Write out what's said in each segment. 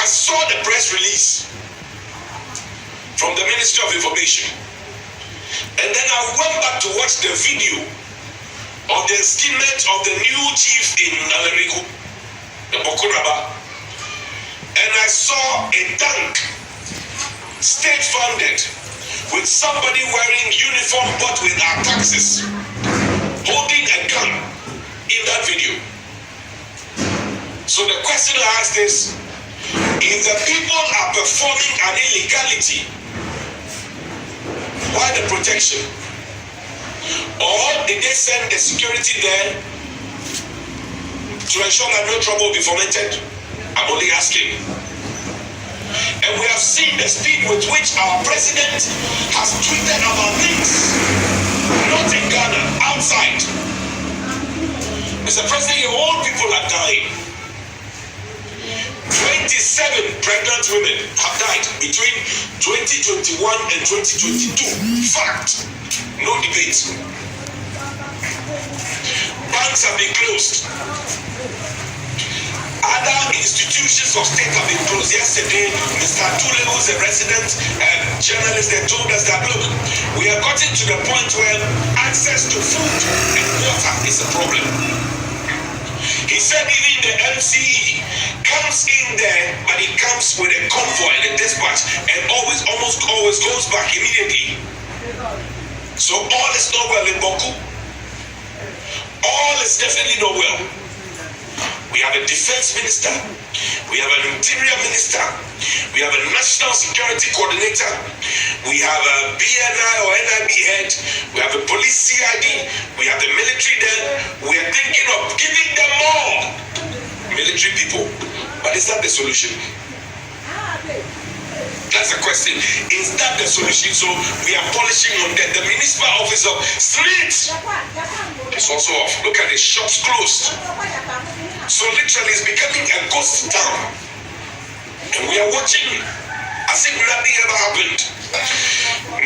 I saw the press release from the Ministry of Information. And then I went back to watch the video of the installment of the new chief in Nalerigo, the Bawku. And I saw a tank, state-funded, with somebody wearing uniform but with our taxes, holding a gun in that video. So the question I asked is, if the people are performing an illegality, why the protection? Or did they send the security there to ensure that no trouble will be fomented? I'm only asking. And we have seen the speed with which our president has tweeted about things, not in Ghana, outside. Mr. President, your own people are dying. 27 pregnant women have died between 2021 and 2022. Fact. No debate. Banks have been closed. Other institutions of state have been closed. Yesterday, Mr. Tule, who's a resident journalist, they told us that, look, we have gotten to the point where access to food and water is a problem. He said even the MCE comes in there, but it comes with a convoy and a dispatch, and almost always goes back immediately. So all is not well in Bawku. All is definitely not well. We have a defense minister, we have an interior minister, we have a national security coordinator, we have a BNI or NIB head, we have a police CID, we have the military there. We are thinking of giving them more military people. But is that the solution? That's the question. Is that the solution? So we are polishing on that. The municipal office of Smith is also off. Look at the shops closed. So literally it's becoming a ghost town. And we are watching as if nothing ever happened.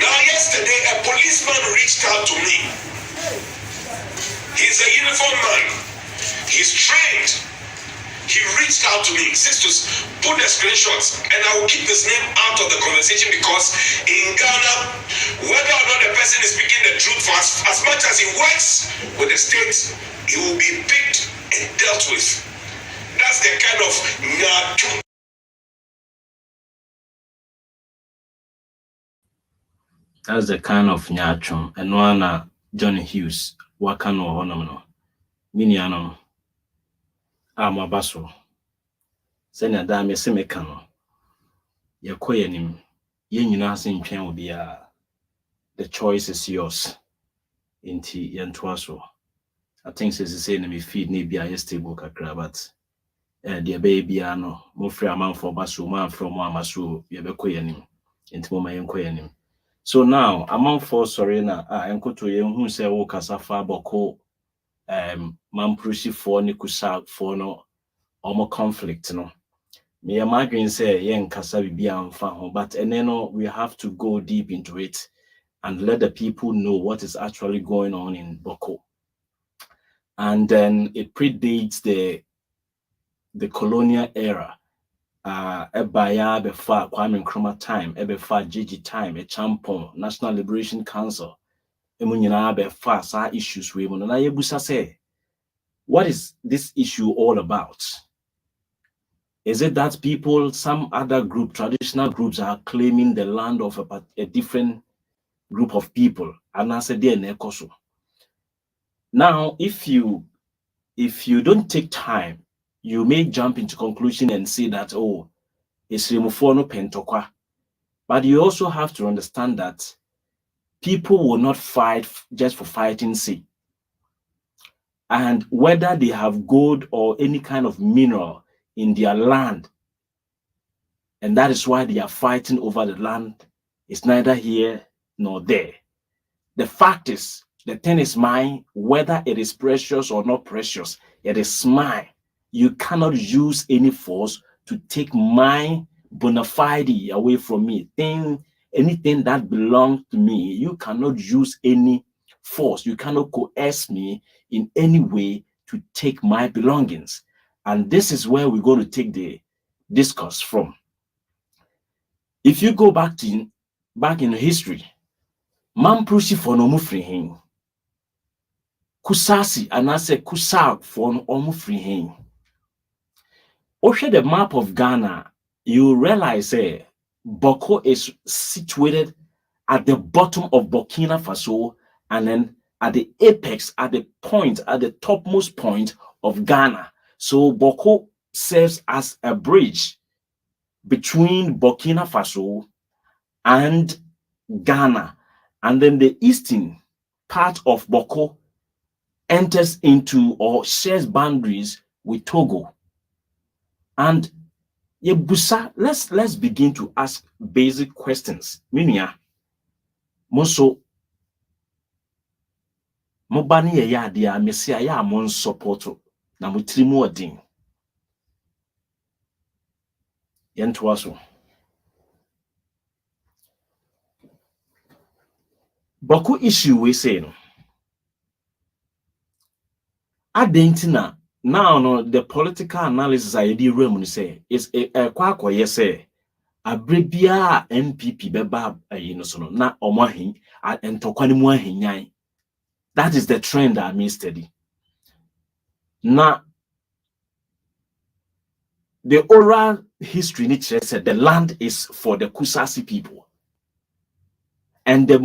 Now yesterday a policeman reached out to me. He's a uniformed man. He's trained. He reached out to me, says to put the screenshots, and I will keep his name out of the conversation because in Ghana, whether or not the person is speaking the truth, for as much as he works with the state, he will be picked and dealt with. That's the kind of That's the kind of nyachum. And one Johnny Hughes, wakano honomino, miniano. Amabaso. Senya dame semekano. Yakoyenim. Yenyina sin will be the choice is yours. Inti yentwaso. I think says say me feed ni bia stable kakra but the baby ano mo free man for baso man from amaso yebekoyenim. Inti mo mayenkoyenim. So now amount for sorry na enkoto yenhu say wo kasafa boko Mamprushi for Nikusa for no more conflict, no. Me imagine say yen kasa bibian fa, but and then we have to go deep into it and let the people know what is actually going on in Bawku. And then it predates the colonial era. Ebaya befa Kwame Nkrumah time, ebefa Gigi time, a champon, National Liberation Council. Issues we say, what is this issue all about? Is it that people, some other group, traditional groups are claiming the land of a different group of people? And I said, now, if you don't take time, you may jump into conclusion and say that, oh, it's Remufono Pentokwa. But you also have to understand that people will not fight just for fighting's sake. And whether they have gold or any kind of mineral in their land, and that is why they are fighting over the land, is neither here nor there. The fact is, the thing is mine, whether it is precious or not precious, it is mine. You cannot use any force to take my bona fide away from me. Anything that belongs to me, you cannot use any force. You cannot coerce me in any way to take my belongings. And this is where we're going to take the discourse from. If you go back in history, Mamprusi for no mufrihin. Kusasi anase kusa for no mufrihin. Oshe the map of Ghana, you realize Bawku is situated at the bottom of Burkina Faso, and then at the apex, at the topmost point of Ghana. So Bawku serves as a bridge between Burkina Faso and Ghana. And then the eastern part of Bawku enters into or shares boundaries with Togo. And Yebusa, let's begin to ask basic questions. Minia, Monso Mobani ya dia mesia ya mon supporto na mutrimu odin. Yentoaso. Bawku issue we say no. Adentina now no the political analysis I did room say is a kwakwa say abrebia NPP beba so no na omahin entokwa ni mu ahinyan. That is the trend that I study. Now the oral history nature said the land is for the Kusasi people. And the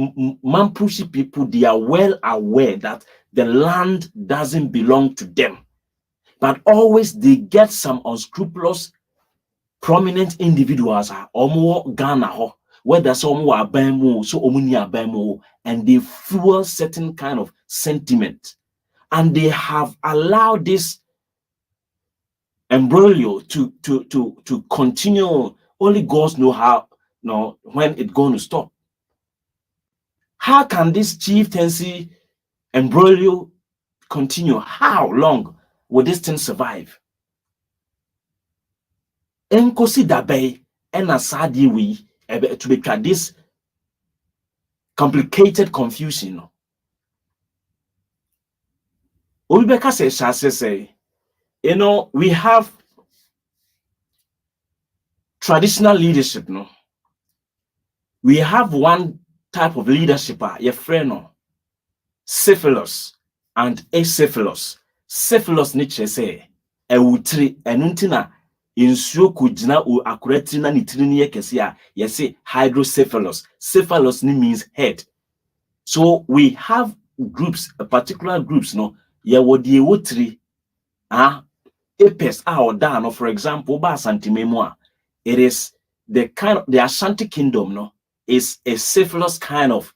Mampushi people, they are well aware that the land doesn't belong to them. But always they get some unscrupulous, prominent individuals, Ghana, whether some were Bamo, so Omunia Bamo, and they fuel certain kind of sentiment. And they have allowed this embroglio to continue. Only God knows how, when it's going to stop. How can this chieftaincy embroglio continue? How long will this thing survive? Enkosi dabe ena sadi we to be this complicated confusion. Obibeka say, we have traditional leadership, no. We have one type of leadership, your friend, syphilis and asyphilis. Syphilis niche say, ewutri enuntina insuo kujina u akureti na nitiri ni yekesi yesi hydrocephalus. Cephalus means head. So we have groups, particular groups, no, wodi ewutri apes or down, for example, ba santimemua. It is the Ashanti kingdom, no, is a cephalus kind of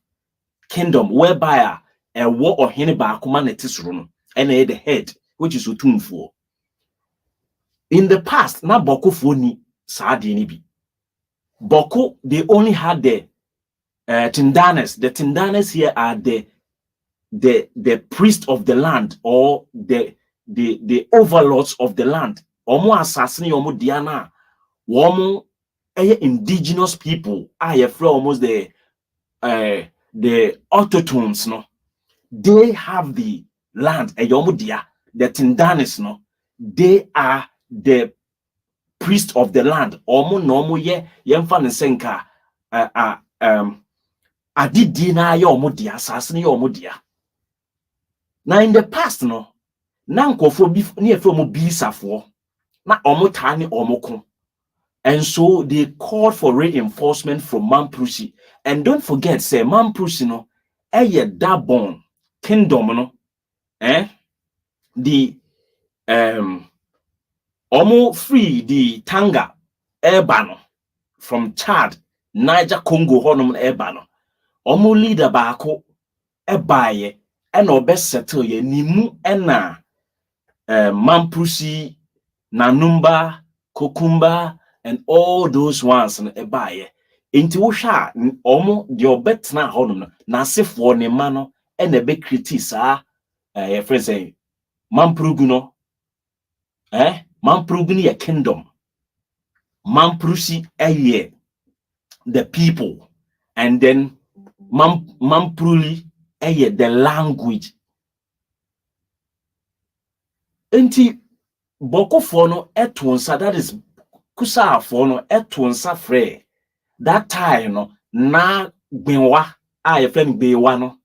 kingdom whereby a war or heniba kumanetis run and the head, which is utumfo. In the past, na Bawku foni saadi ni bi. Bawku, they only had the Tindanes. The Tindanes here are the priest of the land, or the overlords of the land. Omo assassini omo diana. Womo indigenous people. I feel almost the autochthons, no. They have the land. Yomo dia. The Tindanes, no. They are the priest of the land. Omo no ye yemfa ne senka adidi na ye omo dia asase ye omo dia. Now in the past, no, na nkofo bi ne efe omo bisafo na omo tani omo ko. And so they called for reinforcement from Mamprusi. And don't forget, say Mamprusi no Dabon kingdom, no, the Omo free the Tanga Ebano from Chad, Niger, Congo, Honum Ebano. Omo leader Bako Ebaye, and or best settle ye Nimu ena Mamprusi, Nanumba, Kokumba, and all those ones in Ebaye. Into Osha, Omo, the obetna Honum, Nasif for Nemano, and a big critica, your friend say, Mampruguno. Mampuruguni a kingdom. Mamprusi a the people. And then Mampuruli a the language. Enti Bawku fono etwonsa, that is kusa afo no eto nsa frɛ that time no na gbenwa a ye friend gbewa no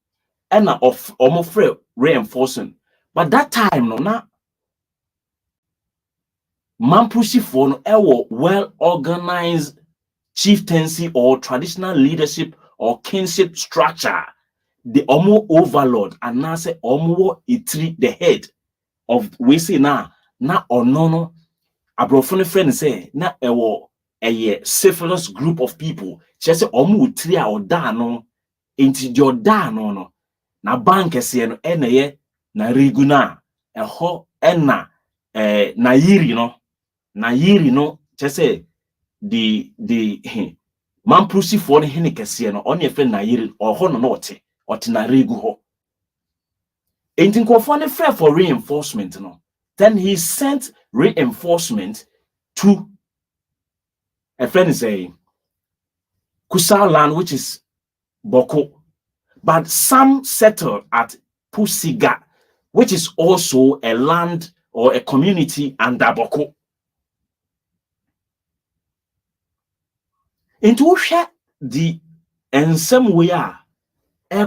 na of omo frɛ reinforcing but that time no na Mampusifo no ewo well organized chieftaincy or traditional leadership or kinship structure. The omo overlord and now say omo itri the head of we say na onono abrofone friend say na ewo a syphilis group of people. Just say omo itri a oda no inti di oda no na bank ese no ye na reguna eho na na yiri no. Na yiri no say the Mamprusi for hene kese no on ye friend na yiri or ho no ote na regu ho. Enti nkofo ne fair for reinforcement no. Then he sent reinforcement to a friend say Kusal land, which is Bawku, but some settled at Pusiga, which is also a land or a community under Bawku. Into share the and some way are a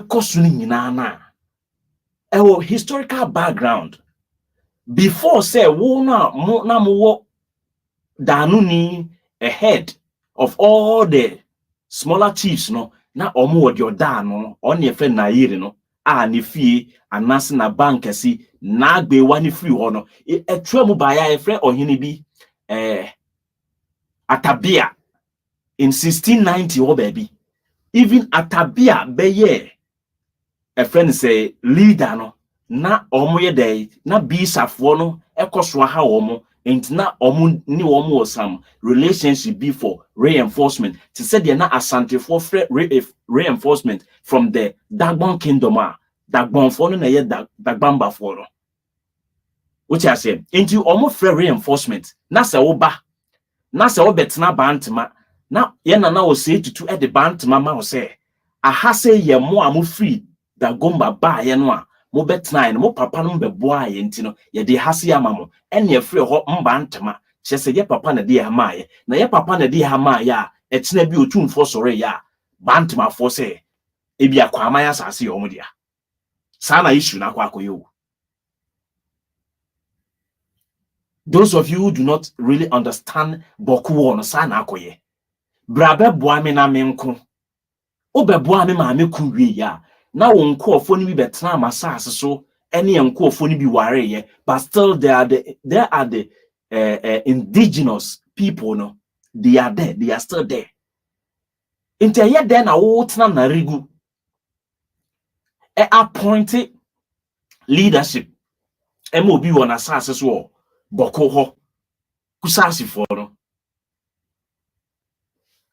historical background before say wona mo danuni ahead of all the smaller chiefs no na omo wo da no on ye fe na yiri no a ne fie anase na bank si na agbewa ne free ho no etwa mu ba ya ye frɛ ohene bi Atabia in 1690 or baby even Atabia beye a friend say leader no na omo ye dey na bisafo no ekoso ha omo and na omo ni omo some relationship before reinforcement to say they na asante for reinforcement from the Dagbon kingdom Dagbon for no na ye Dagbamba for no which I say into omo free reinforcement na se wo ba na se wo betena bantema na ye na wo say tutu e de bantema ma wo say aha say ye mo amu free Dagomba ba ye no a mo betena no mo papa no beboa ye ntino ye de hase amamo ene ye free ho mba ntema kyese ye papa na de hama ye na ye papa na de hama ya etena bi otumfo sore ya bantema fo say ebi akwama ya sase yo mo dia sana issue na kwa akoyo. Those of you who do not really understand Bawku no sana akoye brabe boa me na menko obeboa me ma me ku wie ya na wo nkofo ni bi betena masase so ene nkofo ni bi ware ye but still there are the indigenous people no they are there, they are still there. Inte ye there na wo tena na regu appointed leadership emo bi wona asase so Bawku ho kusasi for no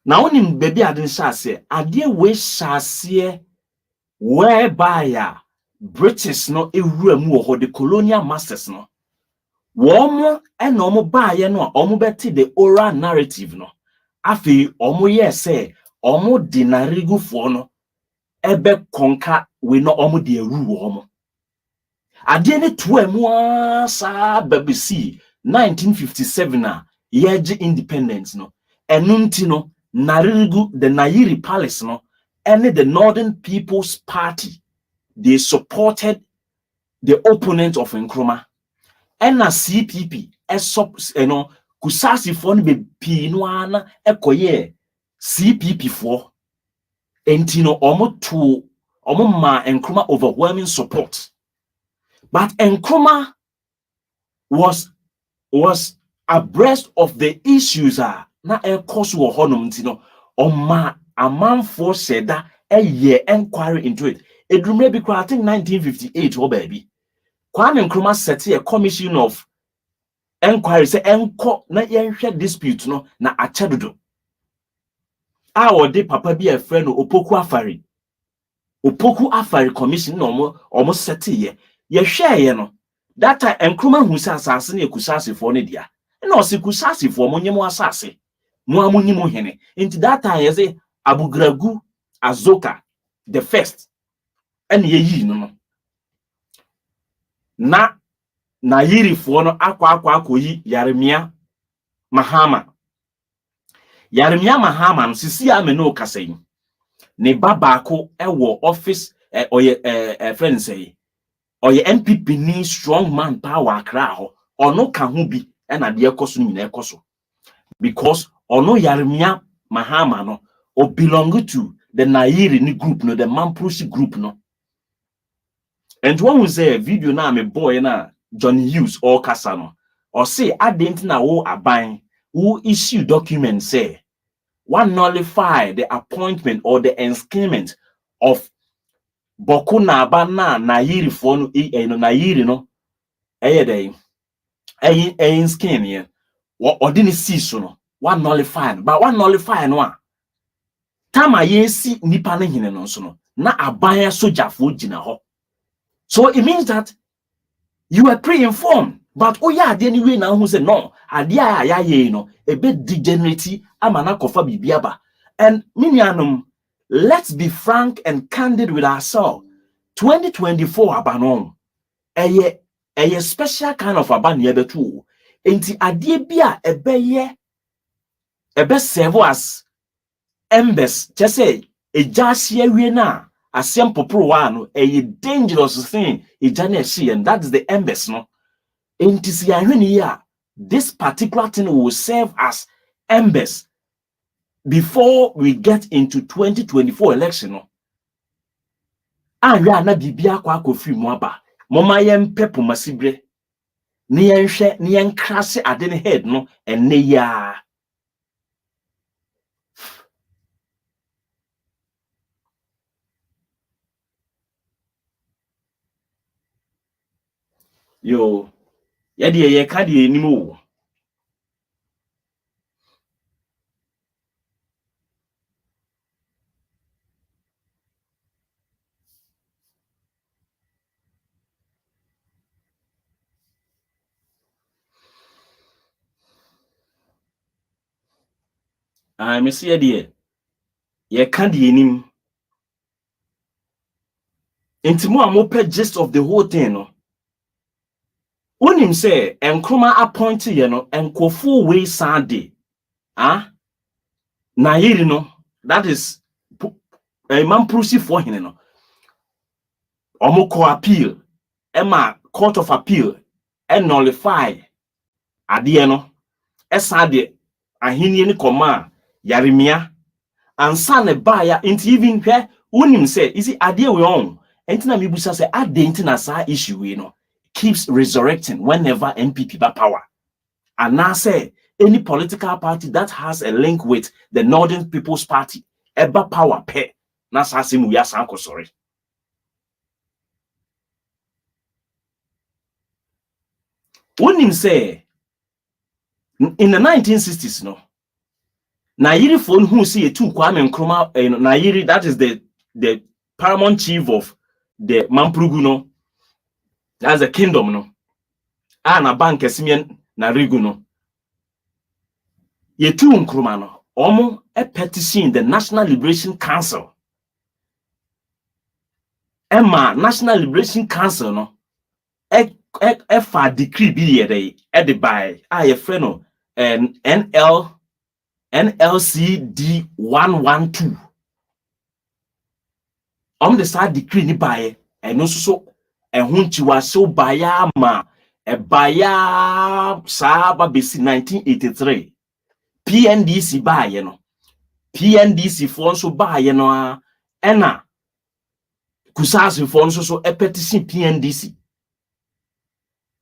na onim baby adin shase ade we shase whereby British no ewura mu ho the colonial masters no womo ena omo baaye no omo beti the oral narrative no afi omo ye say omo di na regufo no ebe konka we no omo di eru omo ade ne to amu asa BBC 1957 yeje independence no enunti no Narigu the Nairi Palace no and the Northern People's Party they supported the opponent of Nkrumah and a CPP kusasi for be pinuana ekoye CPP for entino omo ma Nkrumah overwhelming support but Nkrumah was abreast of the issues na cause wo honum ntino oma amanfo seda inquiry into it edrumre bi kwa I think 1958 wo baby Kwame Nkrumah set a commission of inquiry say enko na yenhwe dispute no na achedodo de papa bi a friend no Opoku Afari commission no omo set ye hwe no that time Nkrumah hu say asase na ekusase for ne dia na o se kusase for mo nyemo asase mo amunyimu hene into that time you say Abugragu Azoka the first and ye yi no na yiri fo no akwa akoyi Yaremia Mahama Yaremia mahama no sisi ame no kasa yi ne babako ewo office oye friend say oye MPP ni strong man power akra ho ono ka ho bi na de ekoso nyina ekoso because ono Yaremia mahama no o belong to the Nairi ni group no, the Mamprosi group no. And one will say video na me boy na Johnny Hughes or Kasano or say I didn't know who aban who issue document say one nullify the appointment or the enskinment of Bawku na bana Nairi for no Nairi no day skin here or didn't see so one nullify but one nullify no tama yensi nipa ne hine no so no na aban sojafo gina ho. So it means that you are pre-informed. But oh yeah, anyway now who say no, adia ya no a bit degenerate amana kofa bibiaba. And minianum, let's be frank and candid with ourselves. 2024 abanom a special kind of aban yebe too. Enti adie bia ebe serve as embers. Just say a jasia we na asem popro one a dangerous thing and that is the embers no. This particular thing will serve as embers before we get into 2024 election no. We are na bibia kwa kofi mu aba moma yem pepo masibre ni yenhwe ni yenkrase ade ne head no enne ya yo yede ye ka de enimu me see ye ka de enim entimu amope gist of the whole thing no. Unim say enkroma appoint ye no enkofu we sande Nairi no, that is a man proceed for him no. Omoko appeal Emma court of appeal and nullify adie no esade ahini ni koma Yaremia ansa ne baya into even where unim say is it adie we on entina me busa say ade entina sa issue we no keeps resurrecting whenever MPP ba power. And now say any political party that has a link with the Northern People's Party eba power pe na sa se mu ya sanko sorry. Unim say in the 1960s no Nairi phone who see a two Kwame Nkrumah Nairi, that is the paramount chief of the Mamprugu no, that's a kingdom no, na bank esimian na rigu no ye two Nkrumah no omo a petition the National Liberation Council Emma National Liberation Council no fa decree bi ye dey e by a friend no NLCD 112 the side decree ni by and no so ehunchiwa so baya ma e baya saba besi 1983 PNDC baye no PNDC for so baye no ena kusasi for so a petition PNDC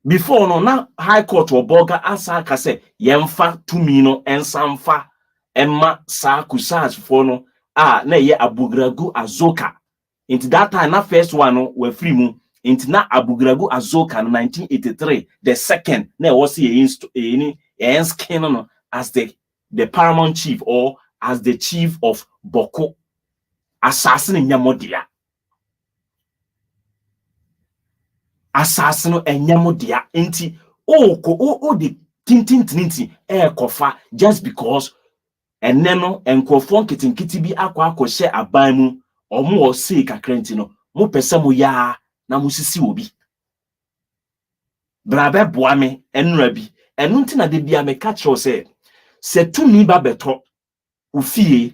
before no na high court oboga asaka say yemfa tumi no ensamfa emma sa kusasi for no na ye abugragu azoka into that time na first one no we free mu into na abugragu azoka no 1983 the second na was any skin no as the paramount chief or as the chief of Bawku assassin nyamodia assassin enyamodia inti o the tintintinti kofa just because eneno enkofon kitinkiti bi akwa hye aban mu omo o sei kakrenti no mo pese mo ya na mo sisi obi brabe boame enura bi enu nti na de bia me ka kiro se tumi ba beto ufie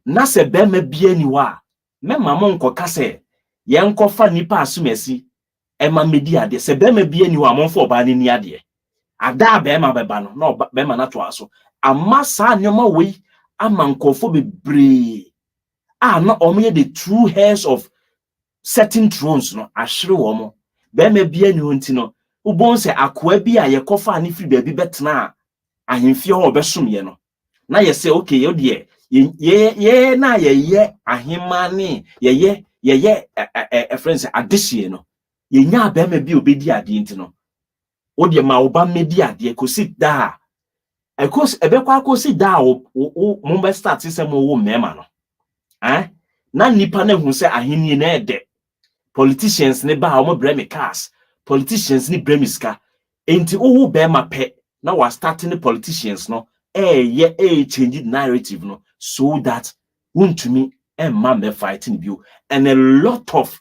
na se bema bia ni wa me mama nko kase ye nko fa nipa asumesi ema medi ade se bema bia ni wa monfo oba ni ade ada bema beba no na bema na to aso amma sa nyoma we ama nkofo bebre na omo the true heirs of certain thrones no ahwere wo bema bia ni honti no ubon se akoa bi a ye kofa ani firi baabi betena ahemfie ho obesom ye no na ye say okay yo de ye na ye ahema ne ye friends adehye no ye nya bema bi obedi ade nti no wo de ma oba medi ade kosi da ekos ebekwa kosi da mo be start se mo wo mema no na nipa na hu se aheni na ede politicians ne ba omo bremi cars politicians ni bremi ska enti wo bema pe na wa starting the politicians no change the narrative no so that to me emma me fighting you and a lot of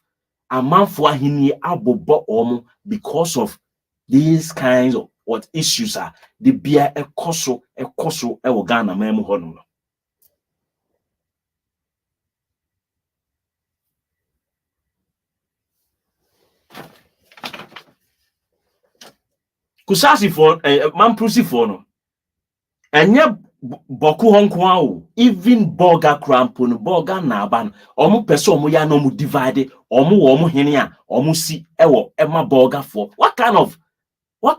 amanfo ahini abobo omo because of these kinds of what issues are the bia ekoso e wo Ghana mamu hono no kusasi for mamprusi for no enye Bawku honko even burger crampo no burger na aba no omo pese omo ya no mu divide omo hene a omo si ewo ema burger for what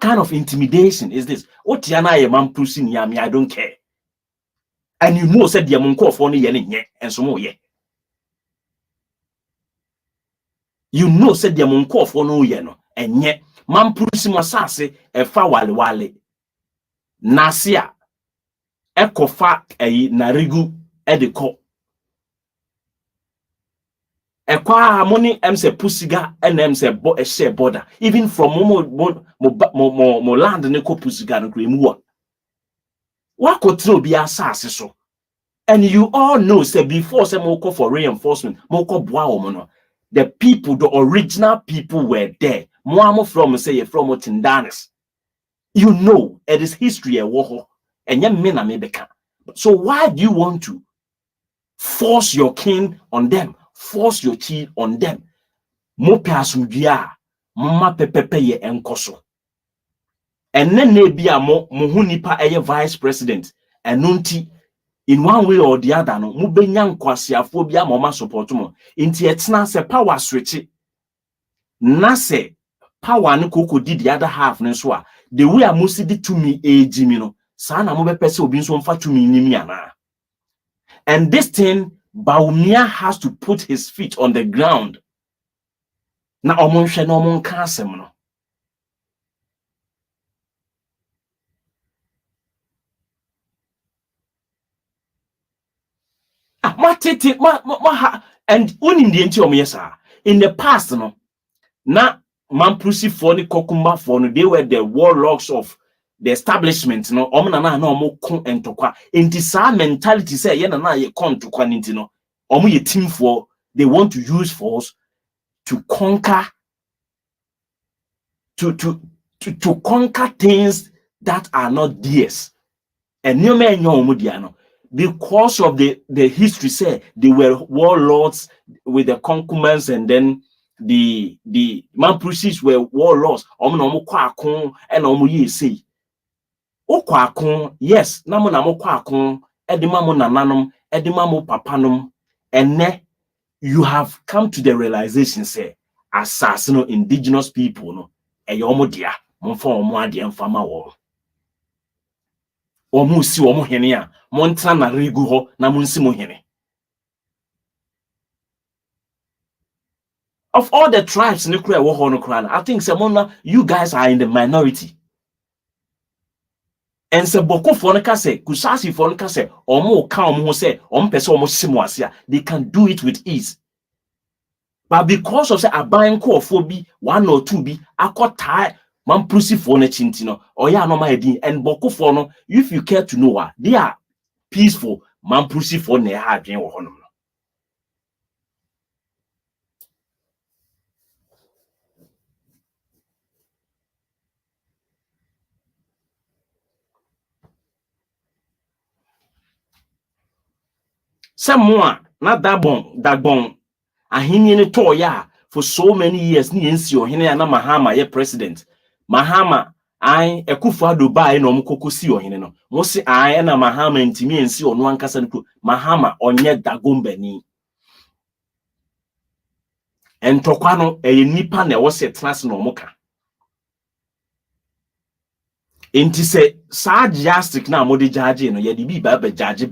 kind of intimidation is this? What ya na ye mamprusi ni am I don't care. And you know said the monko for no ye ne and so mo ye. You know said the monko for no ye no enye mamprusi masase e fa wale nasia ekofa narigu edeko ekwa money emse pusiga emse share border even from mo land ne ko pusiga no kremu wa kotro bi asase so and you all know say before say mo call for reinforcement mo call boa wo no the people the original people were there mo am from say from Tindanis you know it is history e wo ho enye me na me beka so why do you want to force your king on them force your chief on them mo pasumdua mma pepepe ye enkoso enne na bia mo hu nipa eye vice president enunti in one way or the other no mo benya nkwasiafo bia mo ma support mo inti etena se power switch na se power ne koko di the other half ne so a the way amusi di to me ejimi no sa na mo be pese obi nso mfa to me nimi ana and this thing Baumia has to put his feet on the ground na omonhwe na omonka asem no and unim the enti omyesa in the past no na mamprusi for ni kokumba for no they were the warlocks of the establishment no omna na omko entokwa enti sa mentality say ye na ye kontokwa nti no omo ye team for they want to use force to conquer to conquer things that are not theirs and new men no because of the history say they were warlords with the concubines and then the mamprusis were warlords omo kwa akon and omo ye say okwa akon yes na mo kwa akon edema mo nananom edema mo papanom enne you have come to the realization say assassin indigenous people no eyomo dia mo fa omo ade mfama wo omo si omo hene a montra na regu ho na monsi mo hene of all the tribes in the wo no kra I think say you guys are in the minority and say Bawku for no ka say kusasi for no ka say omo ka omo ho say omo pese omo simo ase they can do it with ease but because of say aban ko bi 1 or 2 bi akotai mamprusi for no chinti no oya no ma edin and Bawku for no if you care to know they are peaceful mamprusi for na ha adwen wo hono Someone not dagbon ahini ni toya for so many years ni ensi ohene na mahama ye president mahama ai Akufo-Addo bai na omkokosi ohene no mo se ai na mahama ntimi ensi ono ankasa no mahama onye dagombani entokwa no nipa na wo se trans na omoka enti se sa justice na mode judge no ye di bi ba judge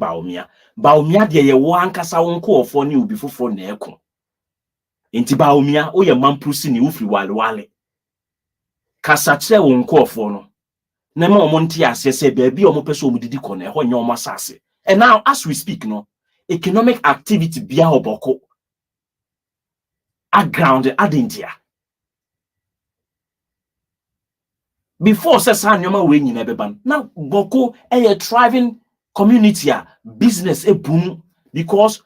Bawumia de ye wo ankasa wonko ofo ni obi foforo na eko enti Bawumia wo ye mamprusi ni ufri wale kasa kire wonko ofo no na ma omonte ase se baabi omopese omudidi ko na ehonye omasase. And now as we speak no economic activity bia oboko a ground adentia before say sanyoma we nyina beban now boko a thriving community business boom because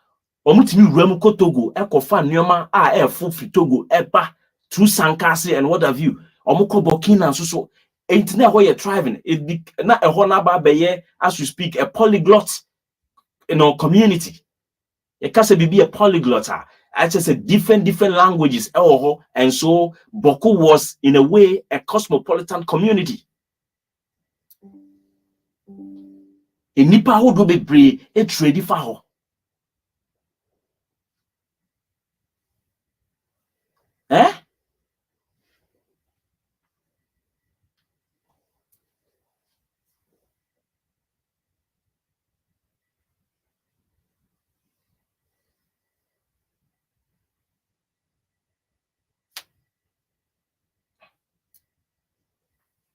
omutimi wuramu ko Togo ekofa nyoma efo fi Togo eba through Sankasi and what have you omukọ Burkina so ain't na ho ye thriving it na eho na ba beye as we speak a polyglot community you can say be a polyglot I just said different languages and so Bawku was in a way a cosmopolitan community. In nipa ho do bebre e trade fa ho.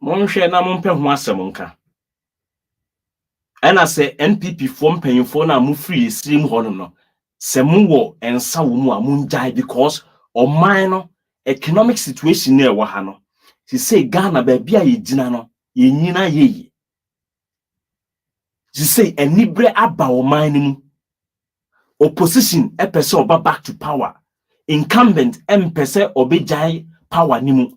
Monhwe na mompe ho asem nka. Ena se NPP fo mpanyimfo na mu free stream ho no se mu wo ensa wo mu amunjai because oman no economic situation na ewa ha no si say Ghana ba bia ye gina no ye nyina ye si say enibre aba oman ni mu opposition epese oba back to power incumbent empese obejai power ni mu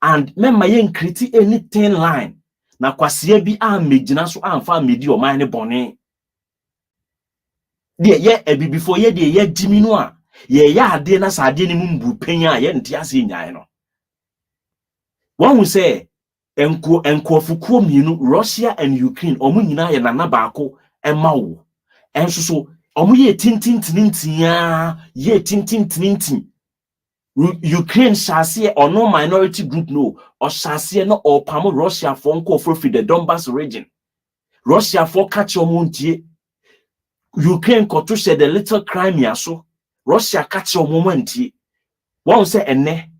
and memma yen kriti anything line na kwase bi amegina so amfa medi oman ne bone de ye ebibifo ye de ye dimi no a ye ya ade na sa ade ni mu mbu penya ye ntia se nyae no one will say enkofukuo mienu Russia and Ukraine omu nyina ye nana baako emawo enso so omu ye tintintintia ye tintintintin Ukraine shase ono minority group no or shase no or pamo Russia for nko for the Donbas region Russia for catch omuntie Ukraine koto she the little Crimea so Russia catch omuntie one say enne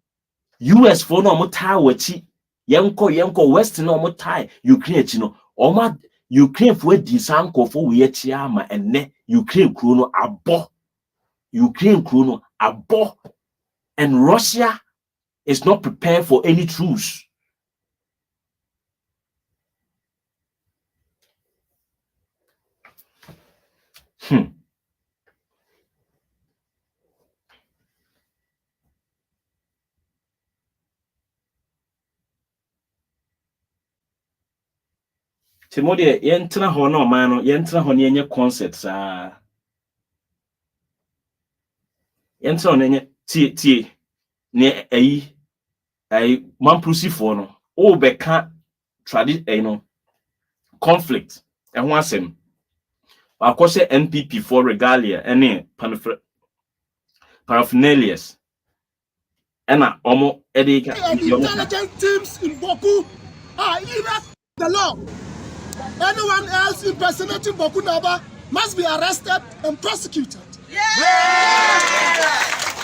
US for no mo tie wachi yenko west no mo tie Ukraine chi no oma Ukraine for di sanko for we chi ama enne Ukraine kru no abo and Russia is not prepared for any truce. Timothy, yentra ho no man no yentra ho ne enye concepts yentra ho ne tie ne ai mamprusi no o beka conflict e ho asem akose NPP for regalia ene paraphernalias ena omo edika the intelligence teams in Bawku are either the law. Anyone else impersonating Bawku Naba must be arrested and prosecuted.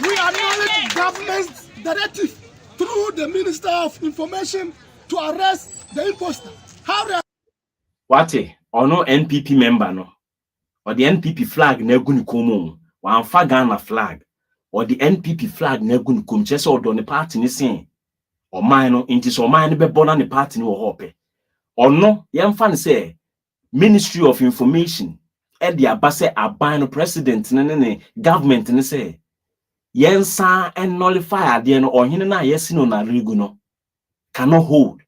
We acknowledge government's directive through the Minister of Information to arrest the imposter. Wate ono NPP member no or the NPP flag na egu ni komo wan fa Ghana flag or the NPP flag na egu ni kom chese odo ne party ni sen oman no inti so oman ne bebo na ne party ni wo hope ono yemfa ne say Ministry of Information e dia ba say aban no president ne government ne say yensa and nullify ade no ohene na yesi no na regu no cannot hold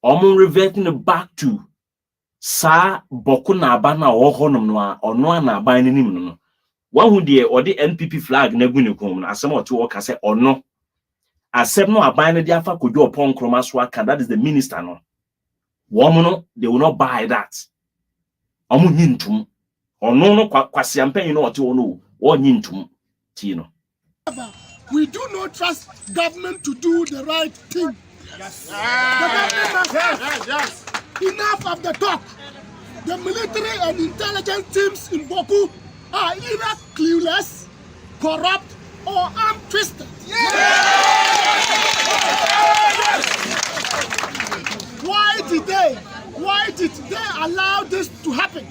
reverting back to sa Bawku na aba na ohonom no a ono na aba nim no one who dear or the NPP flag negunicum, as some or two or say or no. As seven no abide the alpha could do upon Chromaswaka, that is the minister no. Woman, they will not buy that. Omunintum. Or no quasiampe, you know what you know, or nintum, Tino. We do not trust government to do the right thing. Yes. Yes. Enough of the talk. The military and intelligence teams in Bawku are either clueless, corrupt, or arm-twisted. Why did they allow this to happen?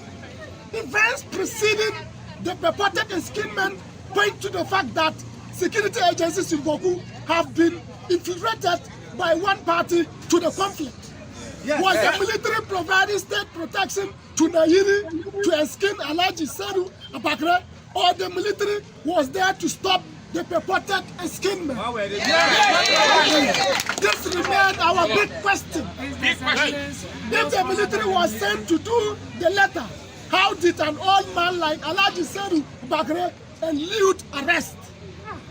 Events preceding the purported enskinment point to the fact that security agencies in Bawku have been infiltrated by one party to the conflict. Yes. Was the military providing state protection to Nayiri to enskin Alhaji Seru Abakre, or the military was there to stop the purported enskinment? This remains our big question. If the military was sent to do the latter, how did an old man like Alhaji Seru Abakre elude arrest?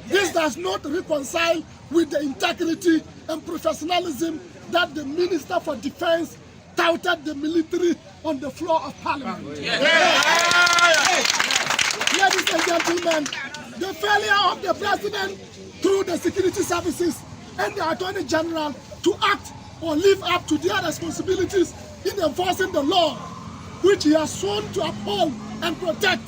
This does not reconcile with the integrity and professionalism that the Minister for Defense touted the military on the floor of Parliament. Ladies and gentlemen, the failure of the President through the security services and the Attorney General to act or live up to their responsibilities in enforcing the law, which he has sworn to uphold and protect,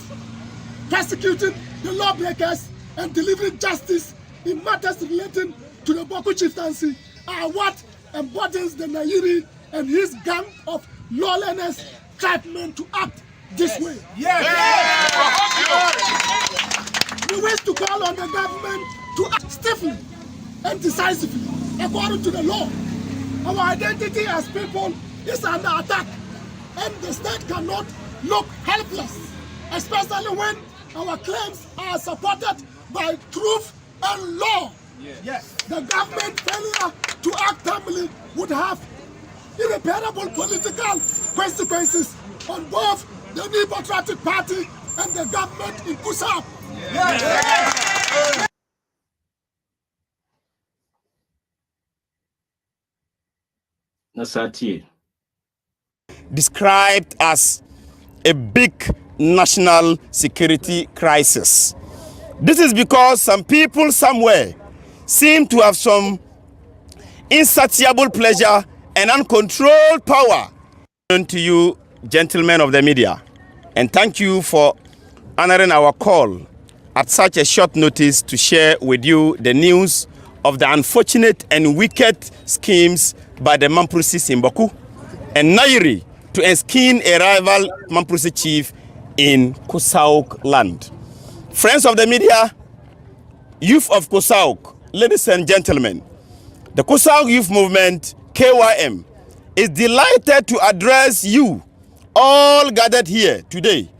persecuting the lawbreakers and delivering justice in matters relating to the Bawku Chieftaincy, are what embodies the Nayiri and his gang of lawlessness tribesmen to act this way. We wish to call on the government to act stiffly and decisively according to the law. Our identity as people is under attack, and the state cannot look helpless, especially when our claims are supported by truth and law. Yes. The government failure to act timely would have irreparable political consequences on both the New Patriotic Party and the government in Kusap. Nasati. Described as a big national security crisis. This is because some people somewhere seem to have some insatiable pleasure and uncontrolled power. To you, gentlemen of the media, and thank you for honoring our call at such a short notice to share with you the news of the unfortunate and wicked schemes by the Mamprusis in Bawku and Nayiri to enskin a rival Mamprusi chief in Kosauk land. Friends of the media, youth of Kosauk, ladies and gentlemen, the Kosauk Youth Movement, KYM, is delighted to address you all gathered here today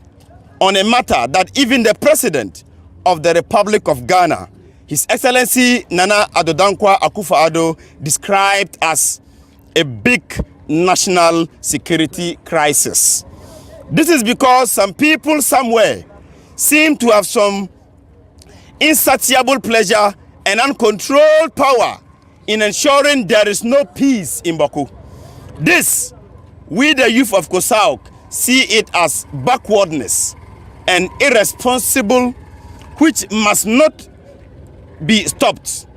on a matter that even the President of the Republic of Ghana, His Excellency Nana Addo Dankwa Akufo-Addo, described as a big national security crisis. This is because some people somewhere seem to have some insatiable pleasure and uncontrolled power in ensuring there is no peace in Bawku. This, we the youth of Kosauk see it as backwardness and irresponsible, which must not be stopped.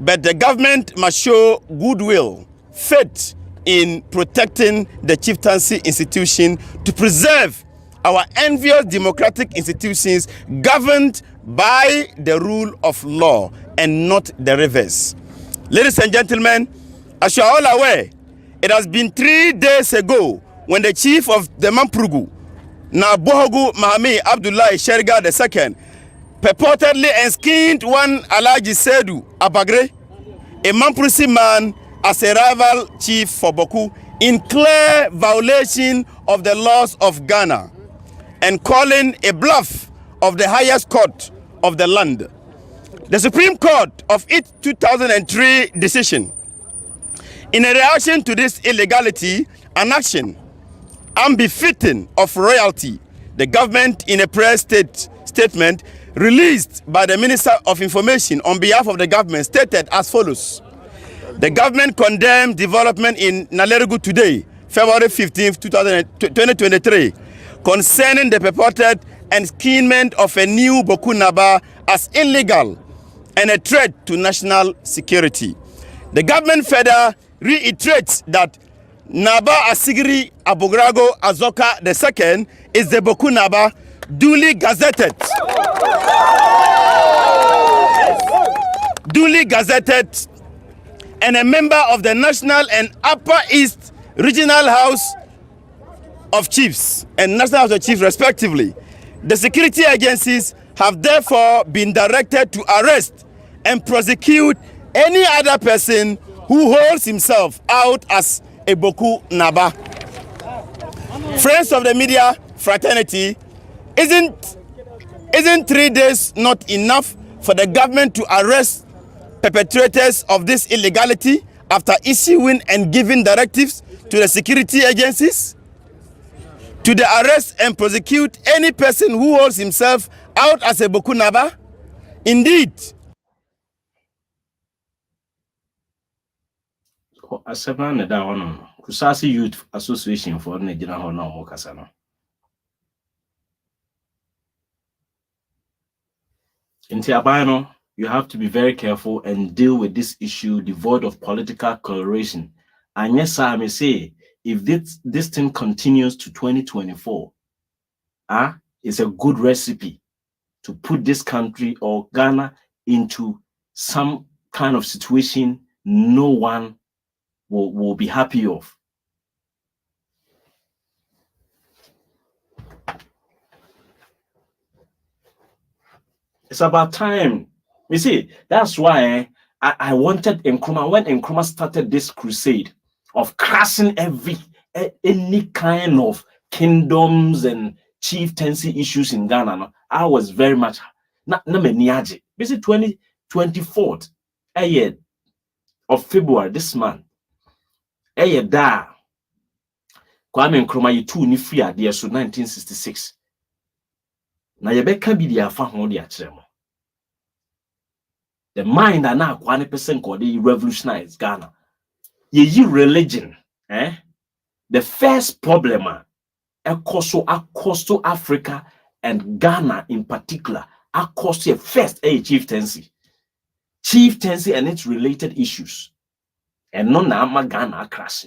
But the government must show goodwill, faith in protecting the chieftaincy institution to preserve our envious democratic institutions governed by the rule of law and not the reverse. Ladies and gentlemen, as you are all aware, it has been 3 days ago when the chief of the Mamprugu, Bohogu Mahami Abdullahi Sherga II, purportedly enskinned one Alhaji Seru Abakre, a Mamprusi man, as a rival chief for Bawku in clear violation of the laws of Ghana and calling a bluff of the highest court of the land. The Supreme Court of its 2003 decision, in a reaction to this illegality and action unbefitting of royalty, the government in a press stated statement released by the Minister of Information on behalf of the government stated as follows. The government condemned development in Nalerugu today, February 15, 2023, concerning the purported enskinment of a new Bawku Naba as illegal and a threat to national security. The government further reiterates that Naba Asigiri Abogrago Azoka II is the Bawku Naba duly gazetted. Duly gazetted and a member of the National and Upper East Regional House of Chiefs and National House of Chiefs respectively. The security agencies have therefore been directed to arrest and prosecute any other person who holds himself out as a Bawku Naba. Friends of the media fraternity, isn't 3 days not enough for the government to arrest perpetrators of this illegality after issuing and giving directives to the security agencies to the arrest and prosecute any person who holds himself out as a Bawku Naba? Indeed, Asema da wono Kusasi Youth Association for Nigeria ho na mo kasa no. Inti abano, you have to be very careful and deal with this issue devoid of political coloration. And yes, I may say, if this thing continues to 2024, it's a good recipe to put this country or Ghana into some kind of situation no one will be happy of. It's about time. You see, that's why I wanted Nkrumah, when Nkrumah started this crusade of crashing any kind of kingdoms and chieftaincy issues in Ghana. I was very much basically 24th of February this month. Da Kwame Nkrumah yitu ni free ade so 1966. Na yebeka bi dia fa ho dia kire mo. The mind and now 1% called revolutionize Ghana. Ye religion, the first problem across Africa and Ghana in particular, across the first chieftaincy. Chieftaincy and its related issues. And no na Ghana crash.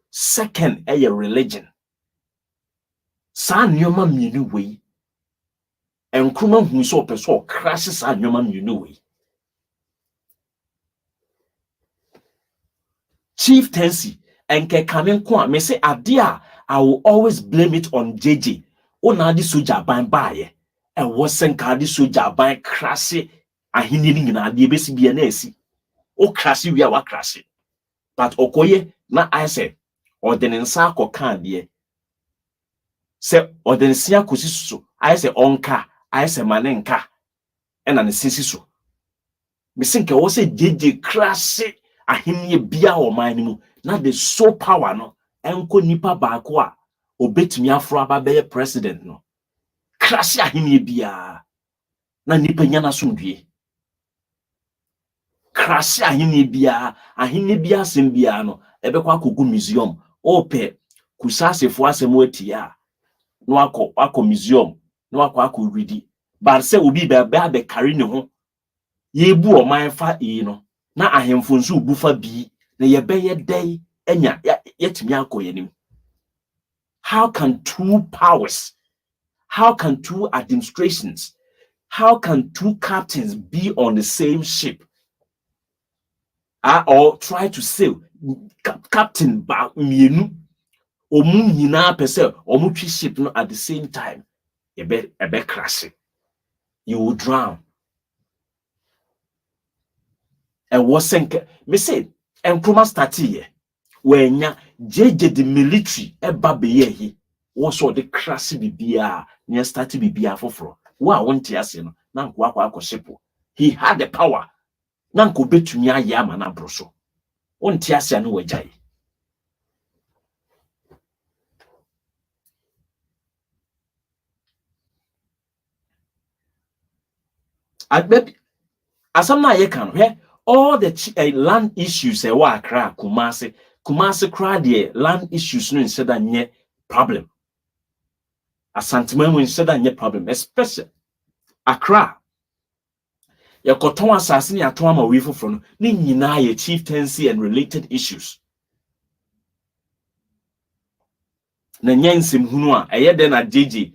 Second, a religion. Sa nyoma mienu we. And Nkrumah who so person crashes sa nyoma mienu we. Chieftaincy and kekamen kwa me say adia I will always blame it on JJ. Ona di soja ban baye e wosen ka di soja ban krase ahini ni na ade besi bia na asi o krase wi a wa krase but okoye na I say ordinance akoka ade se ordinance akosi so I say onka I say manenka e na ne sisi so me think e wo say JJ krase ahimye bia o man mu na the so power no enko nipa baako a obetumi afro aba be president no krasi ahimye bia na nipa nya na somdue krasi ahimye bia sem bia no ebekwa akogu museum ope kusasefo asem watia no akọ museum no akọ ready but say obi be carry ne ho yebu o man fa no na ahemfo nso bufa bi na yebeye dai enya yetimi akoyenim. How can two powers, how can two administrations, how can two captains be on the same ship or try to sail captain ba mienu omu nyina pese omu twi ship no at the same time ebe crash, you will drown. And wasn't me say Nkrumah start here when JJ the military be he was all the crassy bibia near starting bibia for wa won't no na nkwa ship. He had the power na nko betumi aya ma na broso won't no wajai. bet asama ye kan he all the land issues wa Accra Kumasi cry the land issues no instead of nye problem. Asantuma instead of nye problem, especially Accra. Ya koton asase ni aton ama we foforo no ni nyina ye chieftaincy and related issues. Na nyansim hunu a eye de na jeje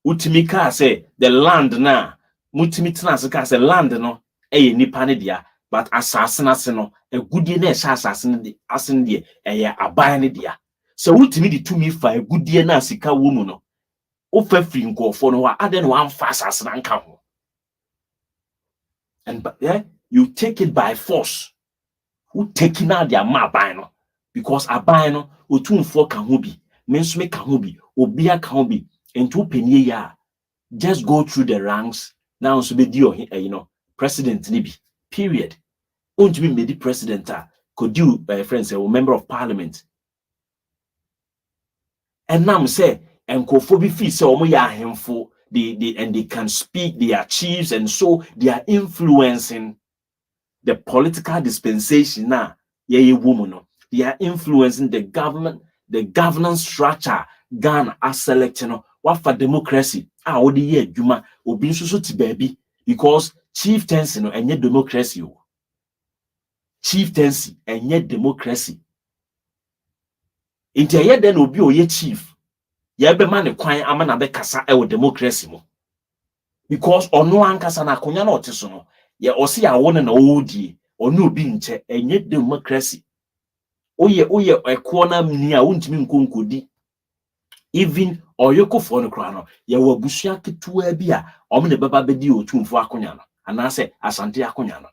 utimi ka say the land na mutimi tena se ka say land no eye nipa ne dia but asase na se no egudie na ehya asase ne de asen de eye aban ne dia. So utimi di tumi fa egudie na sika wo mu no o fa firi nkofo no wa ade no wan fa asase na nka ho. And you take it by force. Who taking out their mabino? Because abino otumfo kan ho bi, mensume kan ho bi, obia kan ho bi, ento penye ya. Just go through the ranks. Now so be di president ni bi. Period. Ontumi be the president could you friends a member of parliament. And now say enkofo bi fi say omo ya ahemfo. They can speak, they are chiefs, and so they are influencing the political dispensation now. They are influencing the government, the governance structure. Ghana as selecting what for democracy. What the year Juma obi so ti baby because chieftaincy no enye democracy. Chieftaincy enye democracy. Inti ye den obi oye chief. Ye be man kwan amana be kasa e wo democracy mo because ono ankasa na konya na oteso no ye osi ya won na odi ono obi nche enye democracy oye eko na mni a wontimi nkonkodi even oyekofo no kra no ye wo abusua ketua bi a omo ne baba bedi otumfo akonya no anase asante akonya no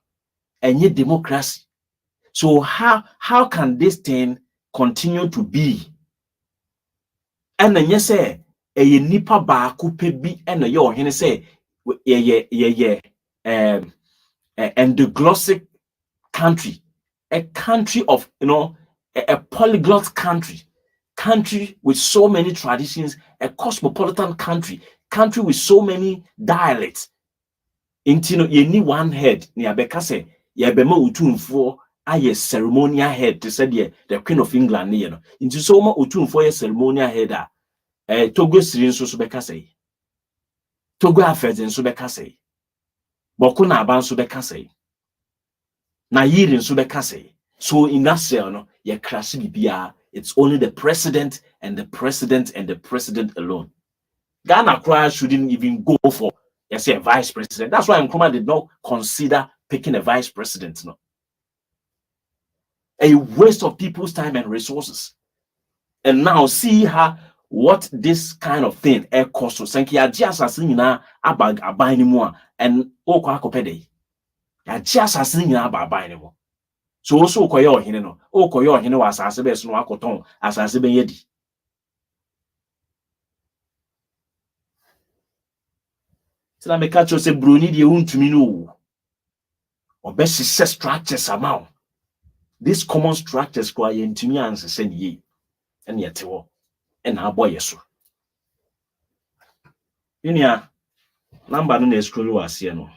enye democracy. So how can this thing continue to be? And then you say a nipa Bawku pebi and a yo hene say endoglossic country, a country of a polyglot country with so many traditions, a cosmopolitan country with so many dialects. Intino ye ni one head ni abeka say ye bema utumfo aye ceremonial head to say the Queen of England ni no into so ma otumfo ye ceremonial head Togo sirin so beka say Togo afedin so beka say Bawku na aban so beka say na yirin so beka say. So in that cell no ye crash bibia it's only the president and the president and the president alone. Ghana cry shouldn't even go for a vice president. That's why Nkrumah did not consider picking a vice president. No. A waste of people's time and resources. And now see what this kind of thing cost to sank ya just as abag anymore and okopede. Ya just as abag anymore. So also koyo hino koyo hino was as best no akoton as ben yedi. So I make catch you say Bruni de untumi no. Obesi structures amount. These common structures kwa yentumi ansese ye and yet and our boy yeso. Inia number no scroll was here no.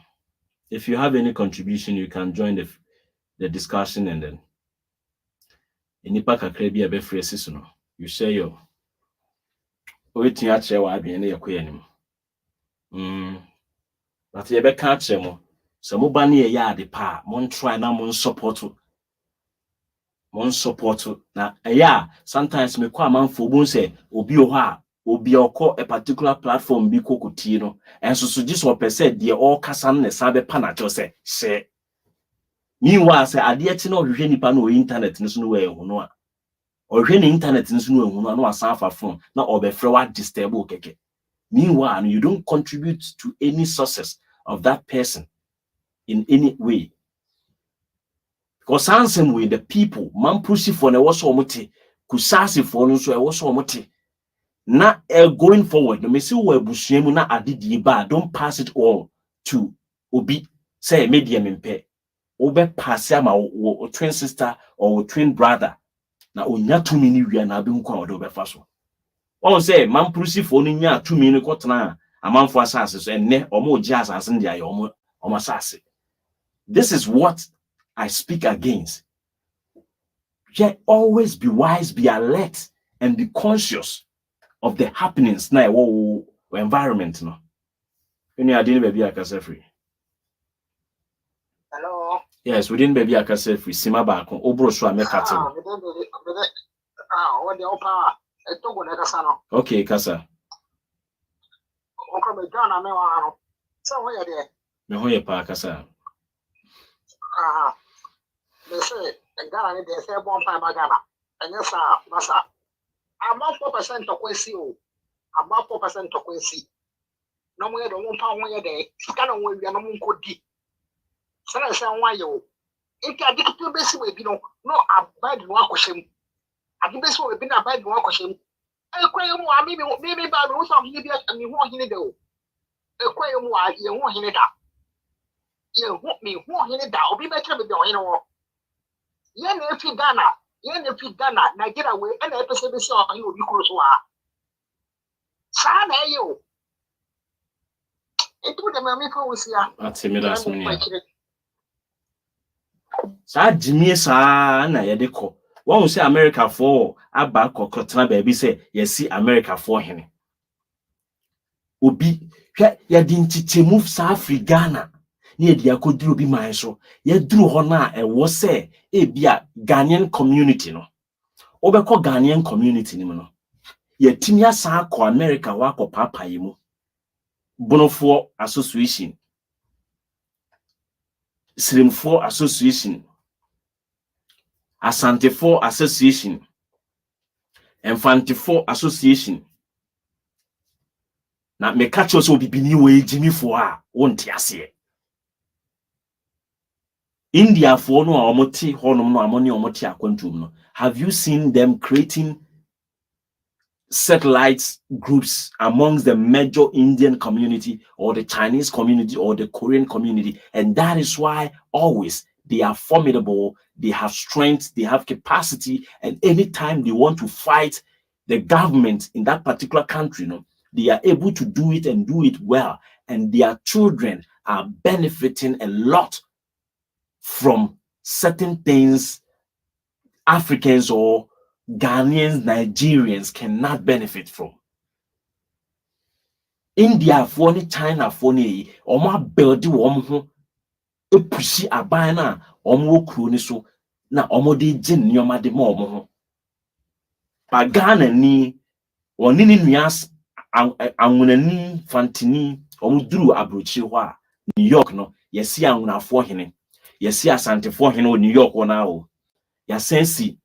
If you have any contribution, you can join the discussion and then enipa kakra bi abefresi no. You share your wetin ya kire wa adwen na yekoya nim. But ye be ka kire mo. So mo ba na ye ya ade pa, mo try na mo support na sometimes me kwa manfo bo say obi o ha obi okọ a particular platform bi kokoti no enso so just o pese de all kasa na sa be pa na cho say she meanwhile say ade echi na ohwehwe nipa na o internet no so no we hu no a ohwehwe na internet no so no hu no na wasan fa phone na obefre wa disturb o keke. Meanwhile you don't contribute to any success of that person in any way. Because ansem with the people man pussy for na was omote kusasi for no so e was omote na going forward no me see we abusuamu na adedie ba don't pass it all to obi say media mempe obe pass am o twin sister or twin brother na onya tumi ni wia na be nkwa odo be fa so won say man pussy for no nya tumi ni kotena amanfo asase so enne omo gi asase ndi aye Omasase. This is what I speak against. Yet always be wise, be alert, and be conscious of the happenings na environment no. Any idea baby akase free? Hello. Yes, within baby akase free. Sima ba kon obro so ameka te. What the opa? Eto go na kasa no. Okay, kasa. Oka me Ghana me wa no. So what you there? Me ho ye pa kasa. They say Ghana ni dey say bon pa Ghana. Enya sa masa. About 4% to kwesi o. About 4% to kwesi. No mo ye do mo pa won ye dey. Sika no won wi no mo nkodi. Sana say won ye o. Enti adikito besi we bi no abide no akohyem. Adibesi we bi na abide no akohyem. Ekwaye mu a mi ba no so mi bi mi ho hine de o. Ekwaye mu a ye ho hine da. Ye ho mi ho hine da obi be kire be de hine wo. Ye na efi Ghana Nigeria we e na epese be si o hine obi kuro so a. Sa na ye o. Etu de me fa wo sia. Atimi das me ya. Sa jimie sa na ye de ko. Won say America for aba kokotena baby say yesi America for hene. Obi hwe ya di nchichemu sa Afrigana na ye di akoduru obi man so ye duru ho na ewo say e bia Ghanaian community no. Obekọ Ghanaian community ni no. Ye timi asa akọ America wa akọ papa yemu. Bonofo Association, Slimfo Association, Asantefo Association, Enfantefo Association. Na me catch us obibini we Jimmy for won't ase. India for no omoti honum no amoni omoti akwantum no. Have you seen them creating satellite groups amongst the major Indian community or the Chinese community or the Korean community? And that is why always they are formidable, they have strength, they have capacity, and anytime they want to fight the government in that particular country, they are able to do it and do it well, and their children are benefiting a lot from certain things Africans or Ghanaians, Nigerians cannot benefit from. India for ni China for ni oma build ho e pushi aban na omo kuro ni so na omo de gin nyoma de ma omo ho. Ba Ghana ni oni ni nuas anwunani fantini omo duru abrochi ho a New York no yesi anwunafo hene yesi asantefo hene o New York na o ya sensi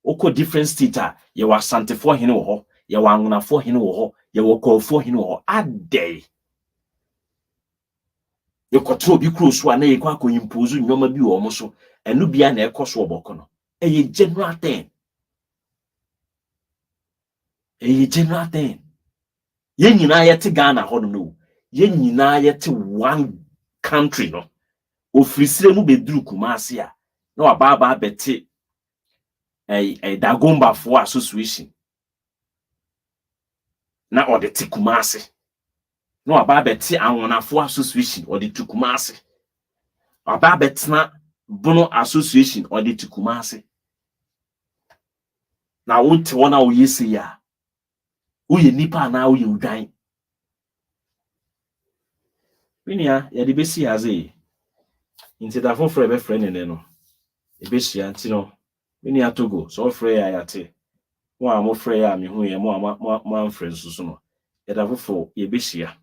oko different state ye wa asantefo hene wo ho ye wa anwunafo hene wo ho ye wo kofo hene wo ho adey ye kotro bi kuro so na ye kwa ko impose nyoma bi wo mo so enu bia na ekoso oboko no eye general thing ye nyina ye te Ghana ho no ye nyina ye te one country no ofirisire mu beduru Kumasi a na wa baba beti Dagomba for association na ode te Kumasi na wa baba beti Anwona for association ode te Kumasi wa baba betena Bono association ode te Kumasi na wonte wona wo yesi ya wo ye nipa na wo ye udwan binia ya de besi aze intida for frebe friend ne no ebesia nti no binia Togo so frɛ ya yate mo a mo frɛ ya me hu ye mo amfrɛ so no ya da fofo ye besia